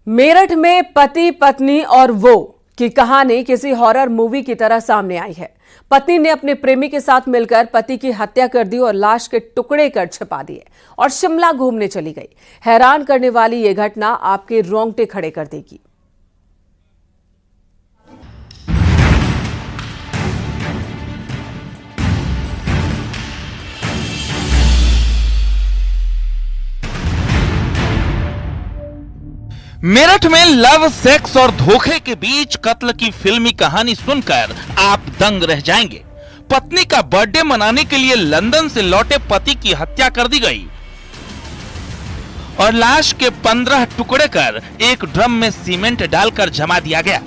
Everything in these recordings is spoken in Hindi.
मेरठ में पति पत्नी और वो की कहानी किसी हॉरर मूवी की तरह सामने आई है। पत्नी ने अपने प्रेमी के साथ मिलकर पति की हत्या कर दी और लाश के टुकड़े कर छिपा दिए और शिमला घूमने चली गई। हैरान करने वाली ये घटना आपके रोंगटे खड़े कर देगी। मेरठ में लव, सेक्स और धोखे के बीच कत्ल की फिल्मी कहानी सुनकर आप दंग रह जाएंगे। पत्नी का बर्थडे मनाने के लिए लंदन से लौटे पति की हत्या कर दी गई और लाश के 15 टुकड़े कर एक ड्रम में सीमेंट डालकर जमा दिया गया।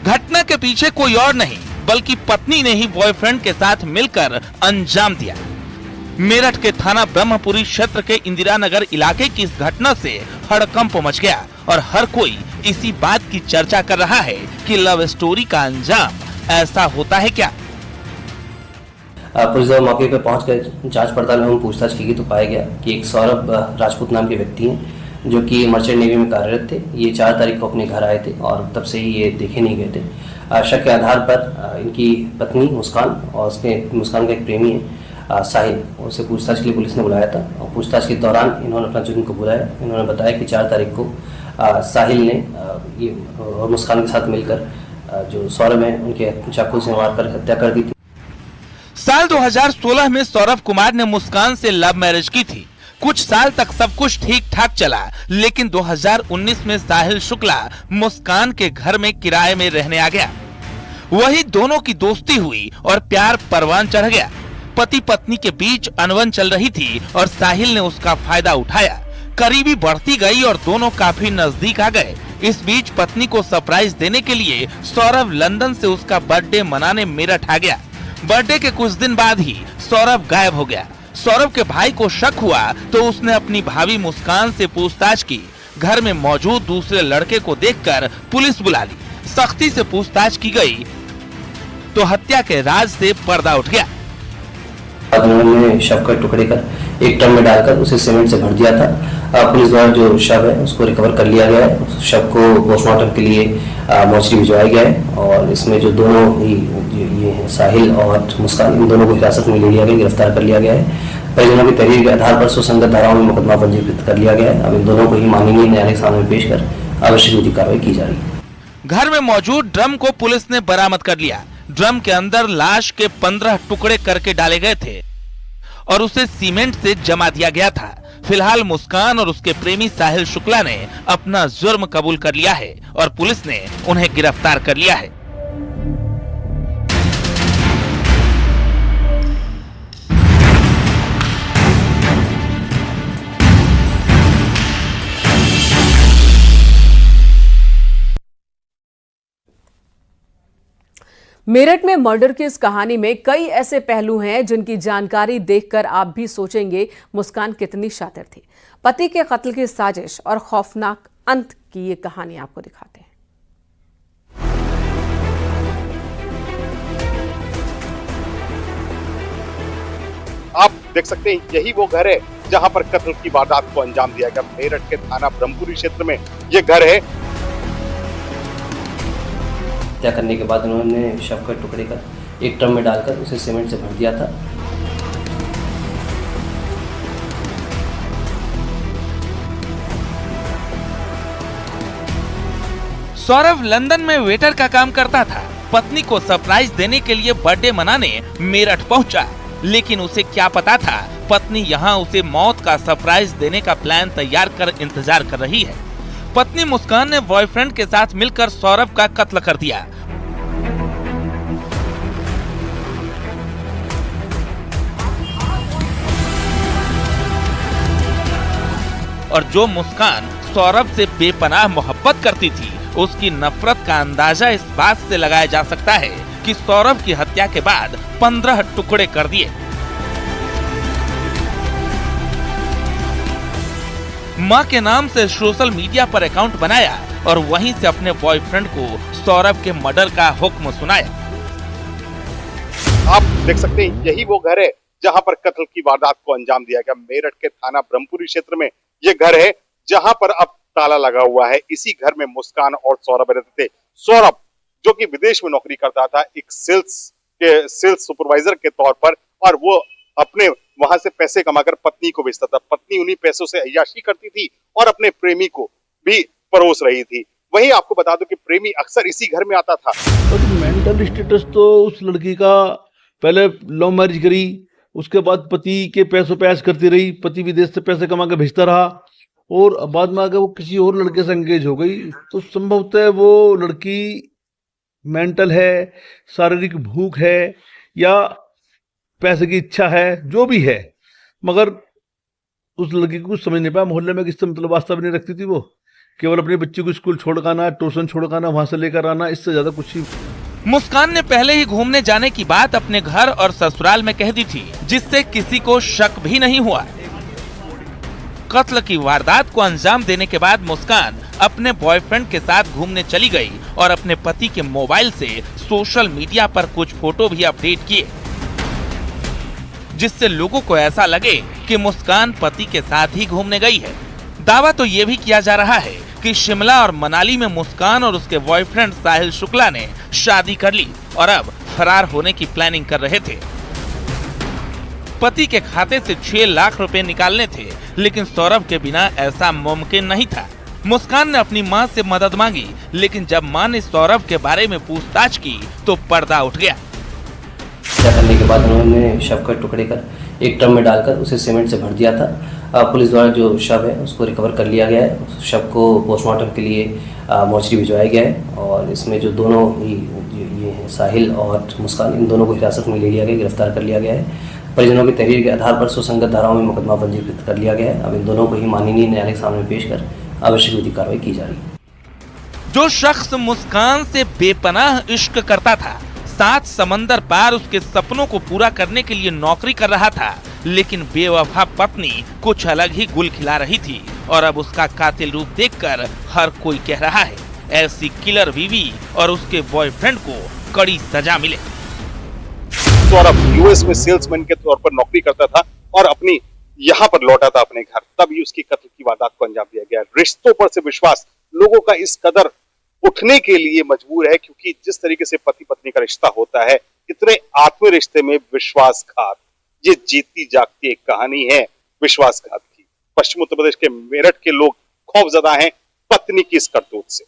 घटना के पीछे कोई और नहीं बल्कि पत्नी ने ही बॉयफ्रेंड के साथ मिलकर अंजाम दिया। मेरठ के थाना ब्रह्मपुरी क्षेत्र के इंदिरा नगर इलाके की इस घटना से हड़कंप मच गया और हर कोई इसी बात की चर्चा कर रहा है कि लव स्टोरी का अंजाम ऐसा होता है क्या। पुलिस जब मौके पर पहुंचकर जांच पड़ताल में पूछताछ की गई तो पाया गया कि एक सौरभ राजपूत नाम के व्यक्ति हैं जो कि मर्चेंट नेवी में कार्यरत थे। ये 4 तारीख को अपने घर आए थे और तब से ही ये देखे नहीं गए थे। शक के आधार पर इनकी पत्नी मुस्कान और उसके मुस्कान का एक प्रेमी है साहिल, उसे पूछताछ के लिए पुलिस ने बुलाया था और पूछताछ के दौरान इन्होंने अपना जुर्म को बुलाया। इन्होंने बताया कि 4 तारीख को साहिल ने ये और मुस्कान के साथ मिलकर जो सौरभ है उनके चाकू से मारकर हत्या कर दी थी। साल 2016 में सौरभ कुमार ने मुस्कान से लव मैरिज की थी। कुछ साल तक सब कुछ ठीक ठाक चला, लेकिन 2019 में साहिल शुक्ला मुस्कान के घर में किराए में रहने आ गया। वही दोनों की दोस्ती हुई और प्यार परवान चढ़ गया। पति पत्नी के बीच अनबन चल रही थी और साहिल ने उसका फायदा उठाया। करीबी बढ़ती गई और दोनों काफी नजदीक आ गए। इस बीच पत्नी को सरप्राइज देने के लिए सौरभ लंदन से उसका बर्थडे मनाने मेरठ आ गया। बर्थडे के कुछ दिन बाद ही सौरभ गायब हो गया। सौरभ के भाई को शक हुआ तो उसने अपनी भाभी मुस्कान से पूछताछ की। घर में मौजूद दूसरे लड़के को देखकर पुलिस बुला ली। सख्ती से पूछताछ की गई तो हत्या के राज से पर्दा उठ गया। उन्होंने शव के टुकड़े कर एक ड्रम में डालकर उसे सीमेंट से भर दिया था। पुलिस द्वारा जो शव है उसको रिकवर कर लिया गया है। शव को पोस्टमार्टम के लिए मोर्चरी भिजवाया गया है और इसमें जो दोनों ही ये हैं साहिल और मुस्कान, इन दोनों को हिरासत में ले लिया गया, गिरफ्तार कर लिया गया है। परिजनों की तहरीर के आधार पर सुसंगत धाराओं में मुकदमा पंजीकृत कर लिया गया है। अब इन दोनों को ही माननीय न्यायालय के सामने पेश कर आवश्यक विधिक कार्रवाई की जा रही है। घर में मौजूद ड्रम को पुलिस ने बरामद कर लिया। ड्रम के अंदर लाश के 15 टुकड़े करके डाले गए थे और उसे सीमेंट से जमा दिया गया था। फिलहाल मुस्कान और उसके प्रेमी साहिल शुक्ला ने अपना जुर्म कबूल कर लिया है और पुलिस ने उन्हें गिरफ्तार कर लिया है। मेरठ में मर्डर की इस कहानी में कई ऐसे पहलू हैं जिनकी जानकारी देखकर आप भी सोचेंगे मुस्कान कितनी शातिर थी। पति के कत्ल की साजिश और खौफनाक अंत की ये कहानी आपको दिखाते हैं। आप देख सकते हैं यही वो घर है जहां पर कत्ल की वारदात को अंजाम दिया गया। मेरठ के थाना ब्रह्मपुरी क्षेत्र में ये घर है। हत्या करने के बाद उन्होंने शव के टुकड़े कर एक ड्रम में डालकर उसे सीमेंट से भर दिया था। सौरभ लंदन में वेटर का काम करता था। पत्नी को सरप्राइज देने के लिए बर्थडे मनाने मेरठ पहुंचा, लेकिन उसे क्या पता था पत्नी यहां उसे मौत का सरप्राइज देने का प्लान तैयार कर इंतजार कर रही है। पत्नी मुस्कान ने बॉयफ्रेंड के साथ मिलकर सौरभ का कत्ल कर दिया और जो मुस्कान सौरभ से बेपनाह मोहब्बत करती थी, उसकी नफरत का अंदाजा इस बात से लगाया जा सकता है कि सौरभ की हत्या के बाद 15 टुकड़े कर दिए। मां के नाम से सोशल मीडिया पर अकाउंट बनाया और वहीं से अपने बॉयफ्रेंड को सौरभ के मर्डर का हुक्म सुनाया। आप देख सकते हैं यही वो घर है जहां पर कत्ल की वारदात को अंजाम दिया गया। मेरठ के थाना ब्रह्मपुरी क्षेत्र में ये घर है जहां पर अब ताला लगा हुआ है। इसी घर में मुस्कान और सौरभ रहते थे। सौरभ जो कि विदेश में नौकरी करता था एक सेल्स सुपरवाइजर के तौर पर, और वो अपने वहां से पैसे कमाकर पत्नी को भेजता था। पत्नी उन्हीं पैसों से अय्याशी करती थी और अपने प्रेमी को भी परोस रही थी। वहीं आपको बता दो कि प्रेमी अक्सर इसी घर में आता था। बट मेंटल स्टेटस तो उस लड़की का, पहले लव मैरिज करी, उसके बाद पति के पैसों पे ऐश करती रही, पति विदेश से पैसे कमा के भेजता रहा, और बाद में अगर वो किसी और लड़के से एंगेज हो गई तो संभवतः वो लड़की मेंटल है, शारीरिक भूख है या पैसे की इच्छा है, जो भी है, मगर उस लड़की को कुछ समझ नहीं पाया। मोहल्ले में किससे मतलब वास्ता भी नहीं रखती थी, वो केवल अपने बच्चे को स्कूल छोड़ आना, ट्यूशन छोड़ आना, वहां से लेकर आना, इससे ज्यादा कुछ ही। मुस्कान ने पहले ही घूमने जाने की बात अपने घर और ससुराल में कह दी थी, जिससे किसी को शक भी नहीं हुआ। कत्ल की वारदात को अंजाम देने के बाद मुस्कान अपने बॉयफ्रेंड के साथ घूमने चली गई और अपने पति के मोबाइल से सोशल मीडिया पर कुछ फोटो भी अपडेट किए, जिससे लोगों को ऐसा लगे कि मुस्कान पति के साथ ही घूमने गई है। दावा तो ये भी किया जा रहा है कि शिमला और मनाली में मुस्कान और उसके बॉयफ्रेंड साहिल शुक्ला ने शादी कर ली और अब फरार होने की प्लानिंग कर रहे थे। पति के खाते से 6 लाख रुपए निकालने थे, लेकिन सौरभ के बिना ऐसा मुमकिन नहीं था। मुस्कान ने अपनी मां से मदद मांगी, लेकिन जब मां ने सौरभ के बारे में पूछताछ की तो पर्दा उठ गया। हत्या करने के बाद उन्होंने शव के टुकड़े कर एक ड्रम में डालकर उसे सीमेंट से भर दिया था। पुलिस द्वारा जो शव है उसको रिकवर कर लिया गया है। उस शव को पोस्टमार्टम के लिए मोर्चरी भिजवाया गया है, और इसमें जो दोनों ही ये हैं साहिल और मुस्कान, इन दोनों को हिरासत में ले लिया गया, गिरफ्तार कर लिया गया है। परिजनों की तहरीर के आधार पर सुसंगत धाराओं में मुकदमा पंजीकृत कर लिया गया है। अब इन दोनों को ही माननीय न्यायालय के सामने पेश कर आवश्यक विधिक कार्रवाई की जा रही है। जो शख्स मुस्कान से बेपनाह इश्क करता था, 7 समंदर पार उसके सपनों को पूरा करने के लिए नौकरी कर रहा था, लेकिन बेवफा पत्नी कुछ अलग ही गुल खिला रही थी, और अब उसका कातिल रूप देखकर हर कोई कह रहा है ऐसी किलर बीवी और उसके बॉयफ्रेंड को कड़ी सजा मिले। सौरभ यूएस में सेल्समैन के तौर पर नौकरी करता था और अपनी यहाँ पर लौटा था अपने घर, तभी उसकी कत्ल की वारदात को अंजाम दिया गया। रिश्तों पर से विश्वास लोगों का इस कदर उठने के लिए मजबूर है, क्योंकि जिस तरीके से पति पत्नी का रिश्ता होता है, इतने आत्मीय रिश्ते में विश्वासघात, ये जीती जागती एक कहानी है विश्वासघात की। पश्चिम उत्तर प्रदेश के मेरठ के लोग खौफजदा हैं पत्नी की इस करतूत से।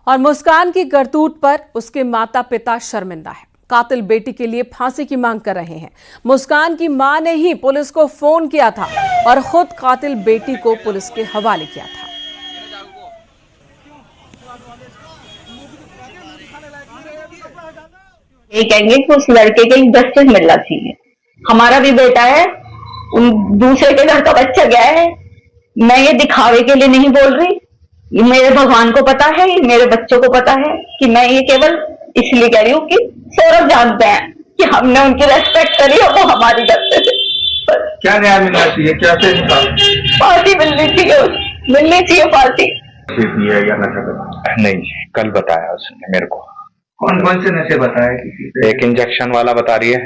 और मुस्कान की करतूत पर उसके माता पिता शर्मिंदा है। कातिल बेटी के लिए फांसी की मांग कर रहे हैं। मुस्कान की मां ने ही पुलिस को फोन किया था और खुद कातिल बेटी को पुलिस के हवाले किया था। ये कहेंगे कि उस लड़के के लिए जस्टिस मिलना चाहिए। हमारा भी बेटा है, उन दूसरे के घर का बच्चा गया है। मैं ये दिखावे के लिए नहीं बोल रही, ये मेरे भगवान को पता है, ये मेरे बच्चों को पता है कि मैं ये केवल इसलिए कह रही हूँ कि सौरभ जानते हैं कि हमने उनकी रेस्पेक्ट करी और वो हमारी करते थे। क्या न्याय मिलना चाहिए, क्या फांसी मिलनी चाहिए फांसी। या नशा करना? नहीं, कल बताया उसने मेरे को। कौन कौन से नशे बताए? एक इंजेक्शन वाला बता रही है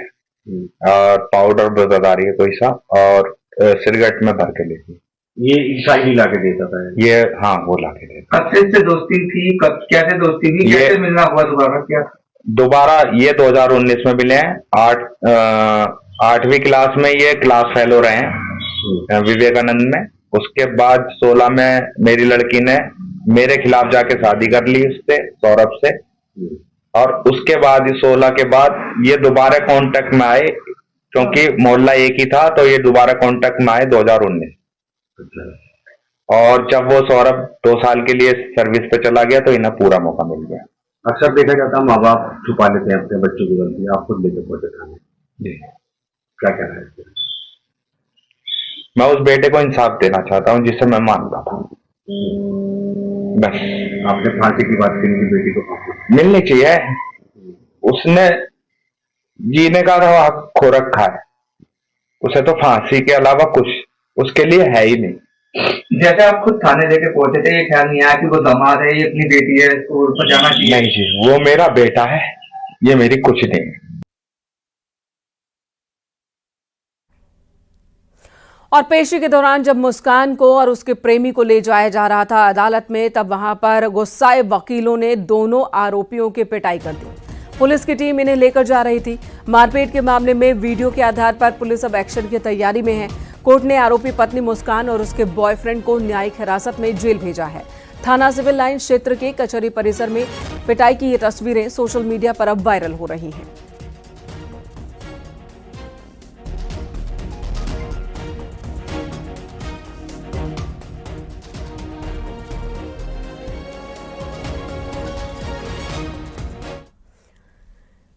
और पाउडर बता रही है कोई सा, और सिगरेट में भर के लेती। ये ईसाई ही लाके देता था ये? हाँ, वो लाके देता। कब से इससे दोस्ती थी, कब कैसे दोस्ती थी, कैसे मिलना हुआ दोबारा, क्या दोबारा? ये 2019 में मिले हैं। 8वीं क्लास में ये क्लास फेलो रहे हैं विवेकानंद में। उसके बाद 16 में मेरी लड़की ने मेरे खिलाफ जाके शादी कर ली उससे, सौरभ से, और उसके बाद 16 के बाद ये दोबारा कांटेक्ट में आए, क्योंकि मोहल्ला एक ही था, तो ये दोबारा कांटेक्ट में आए 2019। और जब वो सौरभ 2 साल के लिए सर्विस पे चला गया तो इन्हें पूरा मौका मिल गया। अक्सर देखा जाता, माँ बाप छुपा लेते हैं अपने बच्चों की गलती, आप खुद लेके पहुंचे थाने। जी, क्या कहना है? मैं उस बेटे को इंसाफ देना चाहता हूँ जिसे मैं मानता था। बस आपने फांसी की बात की, बेटी को फांसी मिलनी चाहिए। उसने जीने का तो हक खो रखा है, उसे तो फांसी के अलावा कुछ उसके लिए है ही नहीं। जैसे आप खुद थाने लेके पहुंचे थे, ये ख्याल नहीं आया कि वो दामाद है, ये अपनी बेटी है, इसको ऊपर जाना चाहिए? नहीं जी, वो मेरा बेटा है, ये मेरी कुछ नहीं है। और पेशी के दौरान जब मुस्कान को और उसके प्रेमी को ले जाया जा रहा था अदालत में, तब वहां पर गुस्साए वकीलों ने दोनों आरोपियों की पिटाई कर दी। पुलिस की टीम इन्हें लेकर जा रही थी। मारपीट के मामले में वीडियो के आधार पर पुलिस अब एक्शन की तैयारी में है। कोर्ट ने आरोपी पत्नी मुस्कान और उसके बॉयफ्रेंड को न्यायिक हिरासत में जेल भेजा है। थाना सिविल लाइन क्षेत्र के कचहरी परिसर में पिटाई की ये तस्वीरें सोशल मीडिया पर अब वायरल हो रही हैं।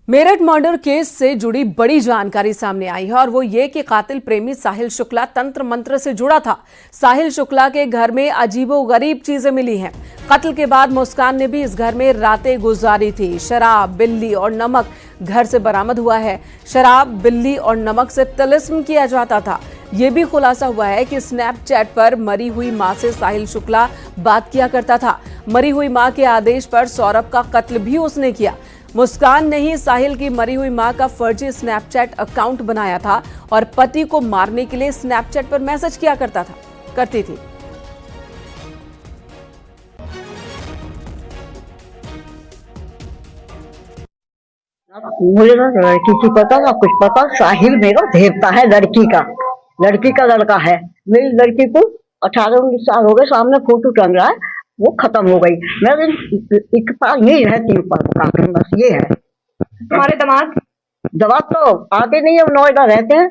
मेरठ मर्डर केस से जुड़ी बड़ी जानकारी सामने आई है और वो ये कि कातिल प्रेमी साहिल शुक्ला तंत्र मंत्र से जुड़ा था। साहिल शुक्ला के घर में अजीबोगरीब चीजें मिली हैं। कत्ल के बाद मुस्कान ने भी इस घर में रातें गुजारी थी। शराब, बिल्ली और नमक घर से बरामद हुआ है। शराब, बिल्ली और नमक से तिलिस्म किया जाता था। ये भी खुलासा हुआ है कि स्नैपचैट पर मरी हुई मां से साहिल शुक्ला बात किया करता था। मरी हुई मां के आदेश पर सौरभ का कत्ल भी उसने किया। मुस्कान ने ही साहिल की मरी हुई मां का फर्जी स्नैपचैट अकाउंट बनाया था और पति को मारने के लिए स्नैपचैट पर मैसेज किया करती थी। मुझे ना लड़की की पता ना कुछ पता। साहिल मेरा देवता है, लड़की का लड़का है। मेरी लड़की को 18-19 साल हो गए, सामने फोटो टंग रहा है, वो खत्म हो गई। मैं एक पास नहीं रहती हूँ, बस ये है। तुम्हारे दामाद तो आते नहीं है, नोएडा रहते हैं।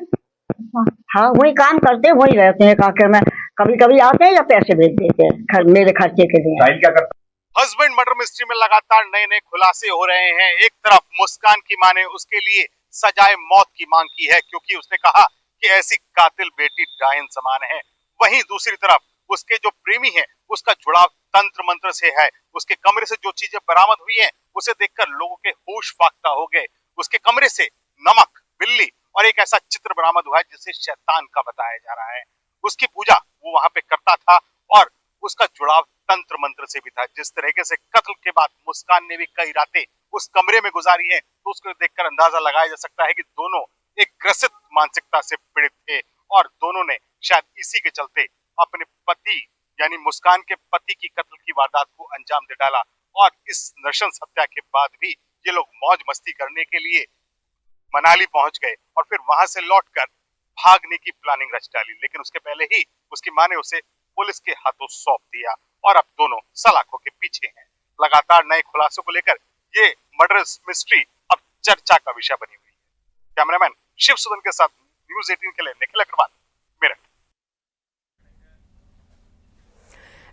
हाँ, वही काम करते हैं, वही रहते हैं। काकर में कभी कभी आते हैं या पैसे भेज देते हैं मेरे खर्चे के लिए। क्या करता? हस्बैंड मर्डर मिस्ट्री में लगातार नए नए खुलासे हो रहे हैं। एक तरफ मुस्कान की मां ने उसके लिए सजाए मौत की मांग की है, क्योंकि उसने कहा कि ऐसी कातिल बेटी डायन समान है। वहीं दूसरी तरफ उसके जो प्रेमी है, उसका जुड़ाव तंत्र मंत्र से है। उसके कमरे से जो चीजें बरामद हुई हैं, उसे देखकर लोगों के होश फाख्ता हो गए। उसके कमरे से नमक, बिल्ली और एक ऐसा चित्र बरामद हुआ है जिसे शैतान का बताया जा रहा है। उसकी पूजा वो वहां पे करता था और उसका जुड़ाव तंत्र मंत्र से भी था। जिस तरीके से कत्ल के बाद मुस्कान ने भी कई रातें उस कमरे में गुजारी है, तो उसको देखकर अंदाजा लगाया जा सकता है कि दोनों एक ग्रसित मानसिकता से पीड़ित थे और दोनों ने शायद इसी के चलते अपने पति यानी मुस्कान के पति की कत्ल की वारदात को अंजाम दे डाला। और इस नृशंस हत्या के बाद भी ये लोग मौज मस्ती करने के लिए मनाली पहुंच गए और फिर वहां से लौटकर भागने की प्लानिंग रच डाली। लेकिन उसके पहले ही उसकी मां ने उसे पुलिस के हाथों सौंप दिया और अब दोनों सलाखों के पीछे हैं। लगातार नए खुलासों को लेकर ये मर्डर मिस्ट्री अब चर्चा का विषय बनी हुई है। कैमरामैन शिव सुदन के साथ न्यूज़ 18 के लिए निखिल अग्रवाल, मेरठ।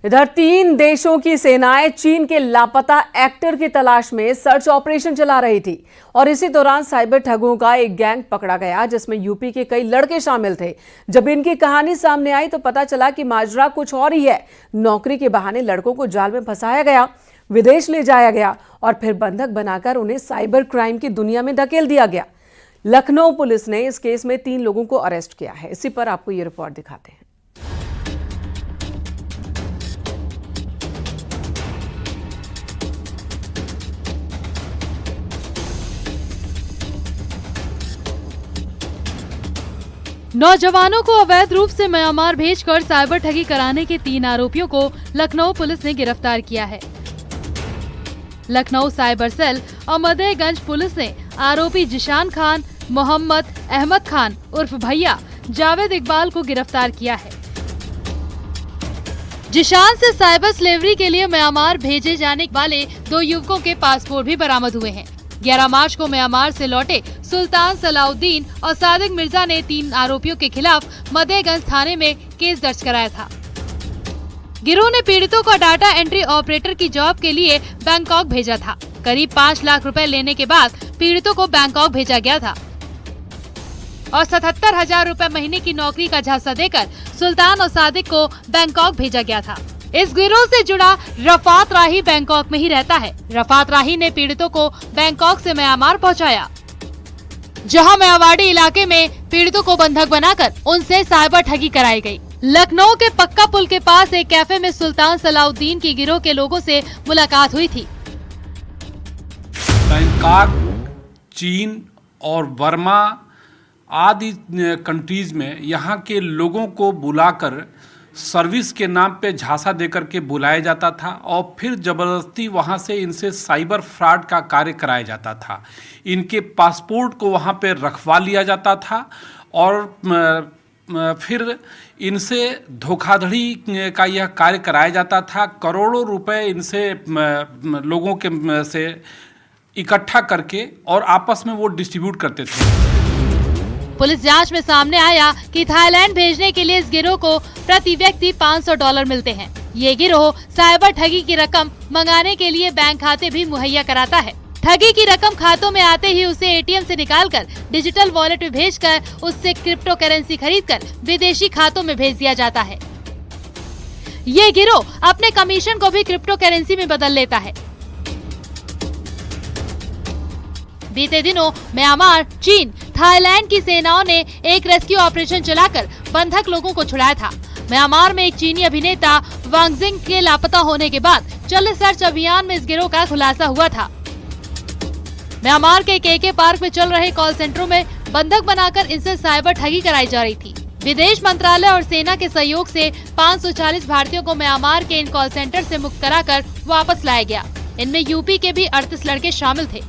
इधर 3 देशों की सेनाएं चीन के लापता एक्टर की तलाश में सर्च ऑपरेशन चला रही थी और इसी दौरान साइबर ठगों का एक गैंग पकड़ा गया जिसमें यूपी के कई लड़के शामिल थे। जब इनकी कहानी सामने आई तो पता चला कि माजरा कुछ और ही है। नौकरी के बहाने लड़कों को जाल में फंसाया गया, विदेश ले जाया गया और फिर बंधक बनाकर उन्हें साइबर क्राइम की दुनिया में धकेल दिया गया। लखनऊ पुलिस ने इस केस में 3 लोगों को अरेस्ट किया है। इसी पर आपको ये रिपोर्ट दिखाते हैं। नौजवानों को अवैध रूप से म्यांमार भेजकर साइबर ठगी कराने के 3 आरोपियों को लखनऊ पुलिस ने गिरफ्तार किया है। लखनऊ साइबर सेल और मदेगंज पुलिस ने आरोपी जिशान खान, मोहम्मद अहमद खान उर्फ भैया, जावेद इकबाल को गिरफ्तार किया है। जिशान से साइबर स्लेवरी के लिए म्यांमार भेजे जाने वाले 2 युवकों के पासपोर्ट भी बरामद हुए हैं। 11 मार्च को म्यांमार से लौटे सुल्तान सलाउद्दीन और सादिक मिर्जा ने 3 आरोपियों के खिलाफ मदेगंज थाने में केस दर्ज कराया था। गिरोह ने पीड़ितों को डाटा एंट्री ऑपरेटर की जॉब के लिए बैंकॉक भेजा था। करीब 5 लाख रुपए लेने के बाद पीड़ितों को बैंकॉक भेजा गया था और 77,000 रुपए महीने की नौकरी का झांसा देकर सुल्तान और सादिक को बैंकॉक भेजा गया था। इस गिरोह से जुड़ा रफात राही बैंकॉक में ही रहता है। रफात राही ने पीड़ितों को बैंकॉक से म्यांमार पहुंचाया, जहां म्यांमारी इलाके में पीड़ितों को बंधक बनाकर उनसे साइबर ठगी कराई गई। लखनऊ के पक्का पुल के पास एक कैफे में सुल्तान सलाउद्दीन की गिरोह के लोगों से मुलाकात हुई थी। बैंकॉक, चीन और बर्मा आदि कंट्रीज में यहाँ के लोगों को बुलाकर सर्विस के नाम पे झांसा देकर के बुलाया जाता था और फिर ज़बरदस्ती वहाँ से इनसे साइबर फ्रॉड का कार्य कराया जाता था। इनके पासपोर्ट को वहाँ पे रखवा लिया जाता था और फिर इनसे धोखाधड़ी का यह कार्य कराया जाता था। करोड़ों रुपए इनसे लोगों के से इकट्ठा करके और आपस में वो डिस्ट्रीब्यूट करते थे। पुलिस जांच में सामने आया कि थाईलैंड भेजने के लिए इस गिरोह को प्रति व्यक्ति $500 मिलते हैं। ये गिरोह साइबर ठगी की रकम मंगाने के लिए बैंक खाते भी मुहैया कराता है। ठगी की रकम खातों में आते ही उसे एटीएम से निकालकर डिजिटल वॉलेट में भेजकर उससे क्रिप्टो करेंसी खरीदकर विदेशी खातों में भेज दिया जाता है। ये गिरोह अपने कमीशन को भी क्रिप्टो करेंसी में बदल लेता है। बीते दिनों म्यांमार, चीन, थाईलैंड की सेनाओं ने एक रेस्क्यू ऑपरेशन चलाकर बंधक लोगों को छुड़ाया था। म्यांमार में एक चीनी अभिनेता वांगजिंग के लापता होने के बाद चले सर्च अभियान में इस गिरोह का खुलासा हुआ था। म्यांमार के केके पार्क में चल रहे कॉल सेंटरों में बंधक बनाकर इनसे साइबर ठगी कराई जा रही थी। विदेश मंत्रालय और सेना के सहयोग से 540 भारतीयों को म्यांमार के इन कॉल सेंटर से मुक्त कराकर वापस लाया गया। इनमें यूपी के भी 38 लड़के शामिल थे।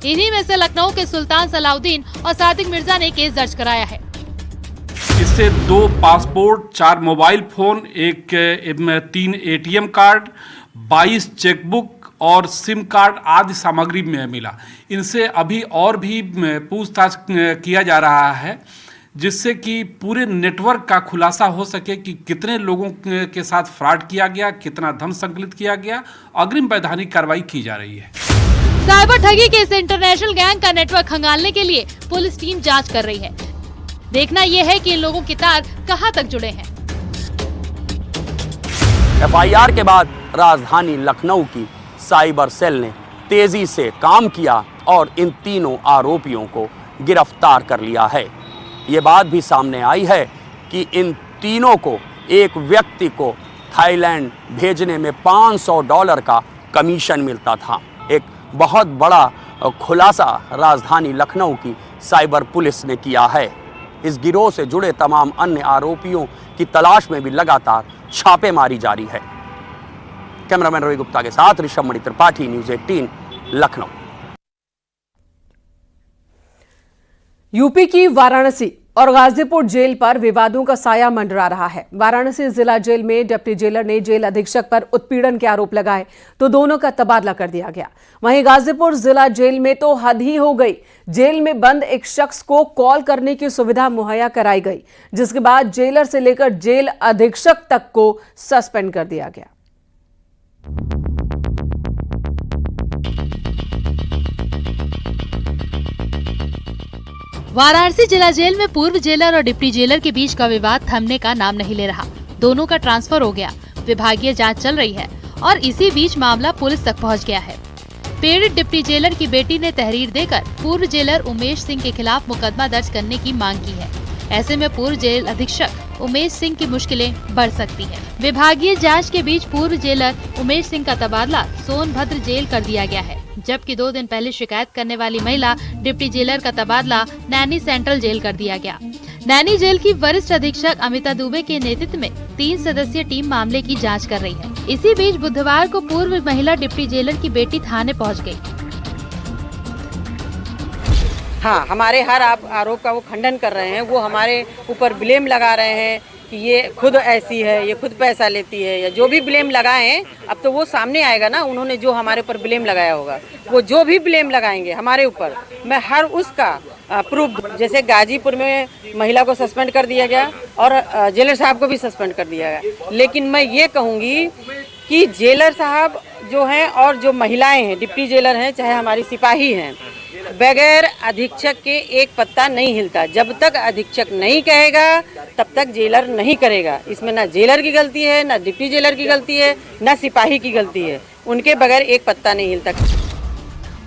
इन्हीं में से लखनऊ के सुल्तान सलाउद्दीन और सादिक मिर्जा ने केस दर्ज कराया है। इससे 2 passport, 4 mobile phone, 3 ATM card, 22 chequebook और सिम कार्ड आदि सामग्री में मिला। इनसे अभी और भी पूछताछ किया जा रहा है जिससे कि पूरे नेटवर्क का खुलासा हो सके कि कितने लोगों के साथ फ्रॉड किया गया, कितना धन संकलित किया गया। अग्रिम वैधानिक कार्रवाई की जा रही है। साइबर ठगी के इस इंटरनेशनल गैंग का नेटवर्क खंगालने के लिए पुलिस टीम जांच कर रही है। देखना यह है कि इन लोगों के तार कहां तक जुड़े हैं। एफआईआर के बाद राजधानी लखनऊ की साइबर सेल ने तेजी से काम किया और इन तीनों आरोपियों को गिरफ्तार कर लिया है। ये बात भी सामने आई है कि इन तीनों को एक व्यक्ति को थाईलैंड भेजने में $500 का कमीशन मिलता था। एक बहुत बड़ा खुलासा राजधानी लखनऊ की साइबर पुलिस ने किया है। इस गिरोह से जुड़े तमाम अन्य आरोपियों की तलाश में भी लगातार छापेमारी जारी है। कैमरामैन रवि गुप्ता के साथ ऋषभ मणि त्रिपाठी, न्यूज़ 18, लखनऊ। यूपी की वाराणसी और गाजीपुर जेल पर विवादों का साया मंडरा रहा है। वाराणसी जिला जेल में डिप्टी जेलर ने जेल अधीक्षक पर उत्पीड़न के आरोप लगाए तो दोनों का तबादला कर दिया गया। वहीं गाजीपुर जिला जेल में तो हद ही हो गई। जेल में बंद एक शख्स को कॉल करने की सुविधा मुहैया कराई गई, जिसके बाद जेलर से लेकर जेल अधीक्षक तक को सस्पेंड कर दिया गया। वाराणसी जिला जेल में पूर्व जेलर और डिप्टी जेलर के बीच का विवाद थमने का नाम नहीं ले रहा। दोनों का ट्रांसफर हो गया। विभागीय जांच चल रही है और इसी बीच मामला पुलिस तक पहुंच गया है। पीड़ित डिप्टी जेलर की बेटी ने तहरीर देकर पूर्व जेलर उमेश सिंह के खिलाफ मुकदमा दर्ज करने की मांग की है। ऐसे में पूर्व जेल अधीक्षक उमेश सिंह की मुश्किलें बढ़ सकती है। विभागीय जांच के बीच पूर्व जेलर उमेश सिंह का तबादला सोनभद्र जेल कर दिया गया है, जबकि 2 दिन पहले शिकायत करने वाली महिला डिप्टी जेलर का तबादला नैनी सेंट्रल जेल कर दिया गया। नैनी जेल की वरिष्ठ अधीक्षक अमिता दुबे के नेतृत्व में 3 सदस्यीय टीम मामले की जांच कर रही है। इसी बीच बुधवार को पूर्व महिला डिप्टी जेलर की बेटी थाने पहुंच गई। हाँ, हमारे हर आरोप का वो खंडन कर रहे हैं। वो हमारे ऊपर ब्लेम लगा रहे हैं कि ये खुद ऐसी है, ये खुद पैसा लेती है, या जो भी ब्लेम लगाए हैं अब तो वो सामने आएगा ना। उन्होंने जो हमारे ऊपर ब्लेम लगाया होगा, वो जो भी ब्लेम लगाएंगे हमारे ऊपर, मैं हर उसका प्रूफ, जैसे गाजीपुर में महिला को सस्पेंड कर दिया गया और जेलर साहब को भी सस्पेंड कर दिया गया। लेकिन मैं ये कहूँगी कि जेलर साहब जो हैं और जो महिलाएं हैं, डिप्टी जेलर हैं चाहे हमारी सिपाही हैं, बगैर अधीक्षक के एक पत्ता नहीं हिलता। जब तक अधीक्षक नहीं कहेगा तब तक जेलर नहीं करेगा। इसमें ना जेलर की गलती है, ना डिप्टी जेलर की गलती है, ना सिपाही की गलती है। उनके बगैर एक पत्ता नहीं हिलता।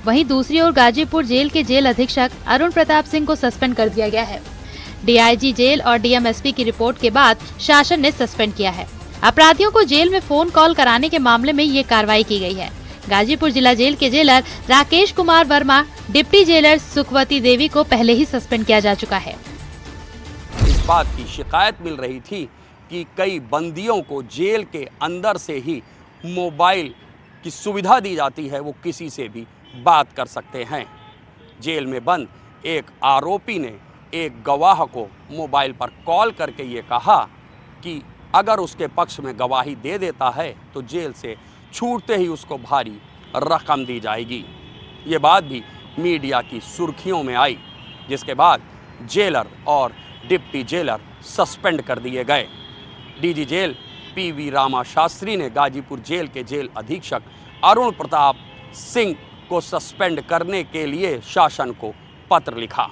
वहीं दूसरी ओर गाजीपुर जेल के जेल अधीक्षक अरुण प्रताप सिंह को सस्पेंड कर दिया गया है। डीआईजी जेल और डीएमएसपी की रिपोर्ट के बाद शासन ने सस्पेंड किया है। अपराधियों को जेल में फोन कॉल कराने के मामले में ये कार्रवाई की गई है। गाजीपुर जिला जेल के jailer Rakesh Kumar Verma, deputy jailer Sukhwati Devi को पहले ही सस्पेंड किया जा चुका है। इस बात की शिकायत मिल रही थी कि कई बंदियों को जेल के अंदर से ही मोबाइल की सुविधा दी जाती है, वो किसी से भी बात कर सकते हैं। जेल में बंद एक आरोपी ने एक गवाह को मोबाइल पर कॉल करके ये कहा कि अगर उसके पक्ष में गवाही दे देता है तो जेल से छूटते ही उसको भारी रकम दी जाएगी। ये बात भी मीडिया की सुर्खियों में आई, जिसके बाद जेलर और डिप्टी जेलर सस्पेंड कर दिए गए। DG jail PV Rama Shastri ने गाजीपुर जेल के जेल अधीक्षक अरुण प्रताप सिंह को सस्पेंड करने के लिए शासन को पत्र लिखा,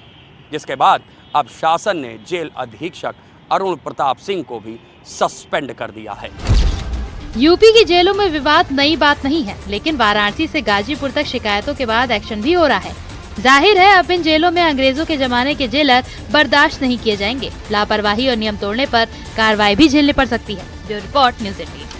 जिसके बाद अब शासन ने जेल अधीक्षक अरुण प्रताप सिंह को भी सस्पेंड कर दिया है। यूपी की जेलों में विवाद नई बात नहीं है, लेकिन वाराणसी से गाजीपुर तक शिकायतों के बाद एक्शन भी हो रहा है। जाहिर है अब इन जेलों में अंग्रेजों के जमाने के जेलर बर्दाश्त नहीं किए जाएंगे। लापरवाही और नियम तोड़ने पर कार्रवाई भी झेलनी पड़ सकती है। Bureau report, news 18।